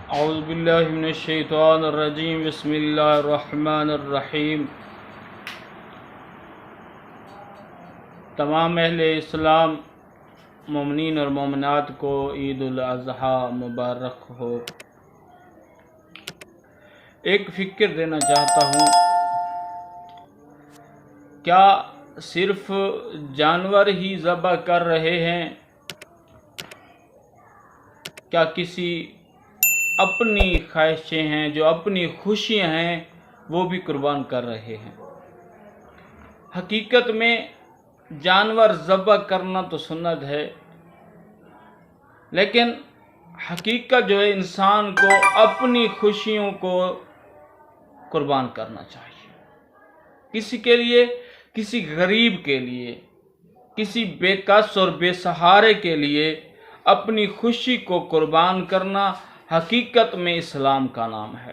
اعوذ باللہ من الشیطان الرجیم بسم اللہ الرحمن الرحیم۔ تمام اہل اسلام مومنین اور مومنات کو عید الاضحیٰ مبارک ہو۔ ایک فکر دینا چاہتا ہوں، کیا صرف جانور ہی ذبح کر رہے ہیں؟ کیا کسی اپنی خواہشیں ہیں، جو اپنی خوشیاں ہیں، وہ بھی قربان کر رہے ہیں؟ حقیقت میں جانور ذبح کرنا تو سنت ہے، لیکن حقیقت جو ہے انسان کو اپنی خوشیوں کو قربان کرنا چاہیے۔ کسی کے لیے، کسی غریب کے لیے، کسی بے کس اور بے سہارے کے لیے اپنی خوشی کو قربان کرنا حقیقت میں اسلام کا نام ہے۔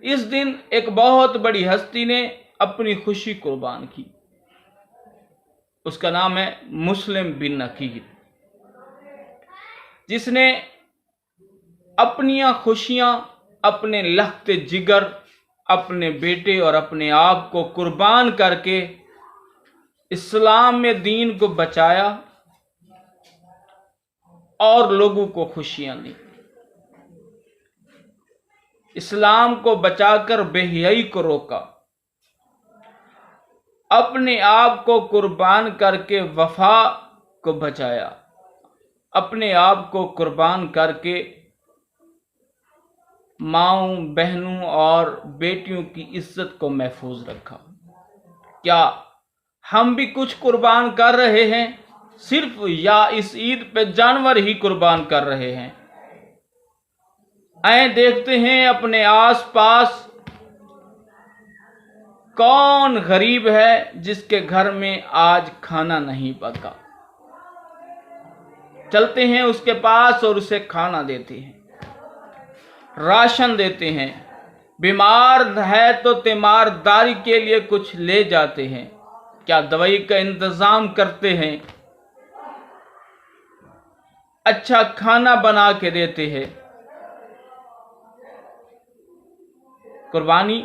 اس دن ایک بہت بڑی ہستی نے اپنی خوشی قربان کی، اس کا نام ہے مسلم بن عقیل، جس نے اپنی خوشیاں، اپنے لخت جگر، اپنے بیٹے اور اپنے آپ کو قربان کر کے اسلام میں دین کو بچایا اور لوگوں کو خوشیاں دی۔ اسلام کو بچا کر بے حیائی کو روکا، اپنے آپ کو قربان کر کے وفا کو بچایا، اپنے آپ کو قربان کر کے ماؤں، بہنوں اور بیٹیوں کی عزت کو محفوظ رکھا۔ کیا ہم بھی کچھ قربان کر رہے ہیں صرف، یا اس عید پہ جانور ہی قربان کر رہے ہیں؟ آئیں دیکھتے ہیں اپنے آس پاس کون غریب ہے جس کے گھر میں آج کھانا نہیں پکا۔ چلتے ہیں اس کے پاس اور اسے کھانا دیتے ہیں، راشن دیتے ہیں۔ بیمار ہے تو تیمارداری کے لیے کچھ لے جاتے ہیں، کیا دوائی کا انتظام کرتے ہیں، اچھا کھانا بنا کے دیتے ہیں۔ قربانی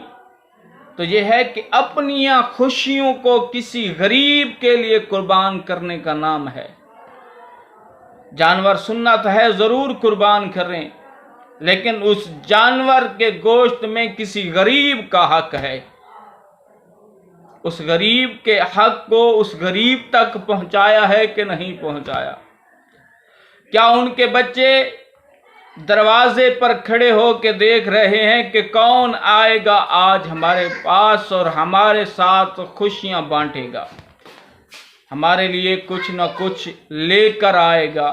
تو یہ ہے کہ اپنی خوشیوں کو کسی غریب کے لیے قربان کرنے کا نام ہے۔ جانور سنت ہے، ضرور قربان کریں، لیکن اس جانور کے گوشت میں کسی غریب کا حق ہے۔ اس غریب کے حق کو اس غریب تک پہنچایا ہے کہ نہیں پہنچایا؟ کیا ان کے بچے دروازے پر کھڑے ہو کے دیکھ رہے ہیں کہ کون آئے گا آج ہمارے پاس اور ہمارے ساتھ خوشیاں بانٹے گا، ہمارے لیے کچھ نہ کچھ لے کر آئے گا؟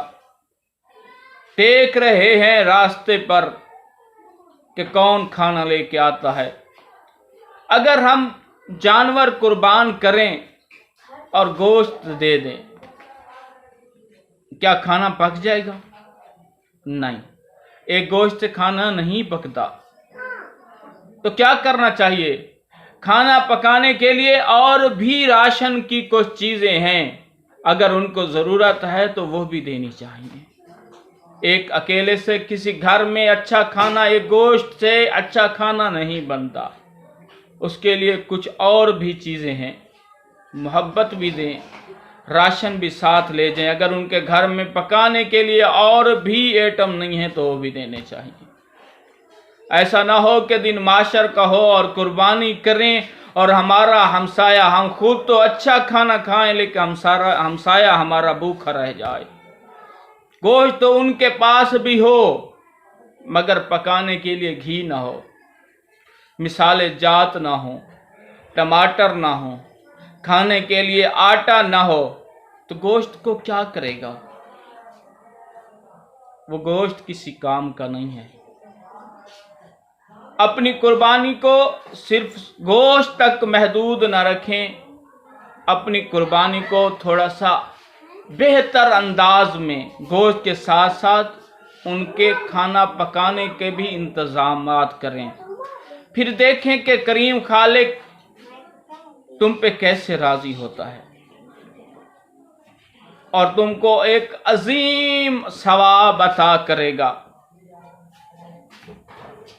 دیکھ رہے ہیں راستے پر کہ کون کھانا لے کے آتا ہے۔ اگر ہم جانور قربان کریں اور گوشت دے دیں، کیا کھانا پک جائے گا؟ نہیں، ایک گوشت سے کھانا نہیں پکتا۔ تو کیا کرنا چاہیے؟ کھانا پکانے کے لیے اور بھی راشن کی کچھ چیزیں ہیں، اگر ان کو ضرورت ہے تو وہ بھی دینی چاہیے۔ ایک اکیلے سے کسی گھر میں اچھا کھانا، ایک گوشت سے اچھا کھانا نہیں بنتا، اس کے لیے کچھ اور بھی چیزیں ہیں۔ محبت بھی دیں، راشن بھی ساتھ لے جائیں۔ اگر ان کے گھر میں پکانے کے لیے اور بھی ایٹم نہیں ہیں تو وہ بھی دینے چاہیے۔ ایسا نہ ہو کہ دن معاشر کا ہو اور قربانی کریں اور ہمارا ہمسایہ، ہم خود تو اچھا کھانا کھائیں لیکن ہمسایہ ہمارا بھوکا رہ جائے۔ گوشت تو ان کے پاس بھی ہو مگر پکانے کے لیے گھی نہ ہو، مثال جات نہ ہو، ٹماٹر نہ ہو، کھانے کے لیے آٹا نہ ہو، تو گوشت کو کیا کرے گا؟ وہ گوشت کسی کام کا نہیں ہے۔ اپنی قربانی کو صرف گوشت تک محدود نہ رکھیں، اپنی قربانی کو تھوڑا سا بہتر انداز میں گوشت کے ساتھ ساتھ ان کے کھانا پکانے کے بھی انتظامات کریں۔ پھر دیکھیں کہ کریم خالق تم پہ کیسے راضی ہوتا ہے اور تم کو ایک عظیم ثواب عطا کرے گا۔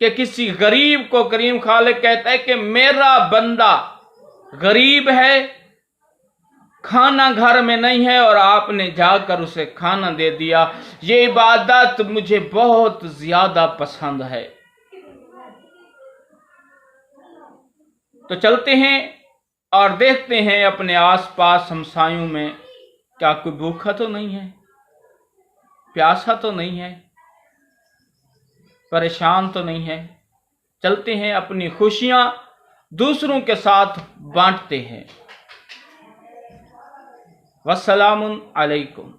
کہ کسی غریب کو کریم خالق کہتا ہے کہ میرا بندہ غریب ہے، کھانا گھر میں نہیں ہے اور آپ نے جا کر اسے کھانا دے دیا، یہ عبادت مجھے بہت زیادہ پسند ہے۔ تو چلتے ہیں اور دیکھتے ہیں اپنے آس پاس ہمسایوں میں کیا کوئی بھوکا تو نہیں ہے، پیاسا تو نہیں ہے، پریشان تو نہیں ہے۔ چلتے ہیں اپنی خوشیاں دوسروں کے ساتھ بانٹتے ہیں۔ والسلام علیکم۔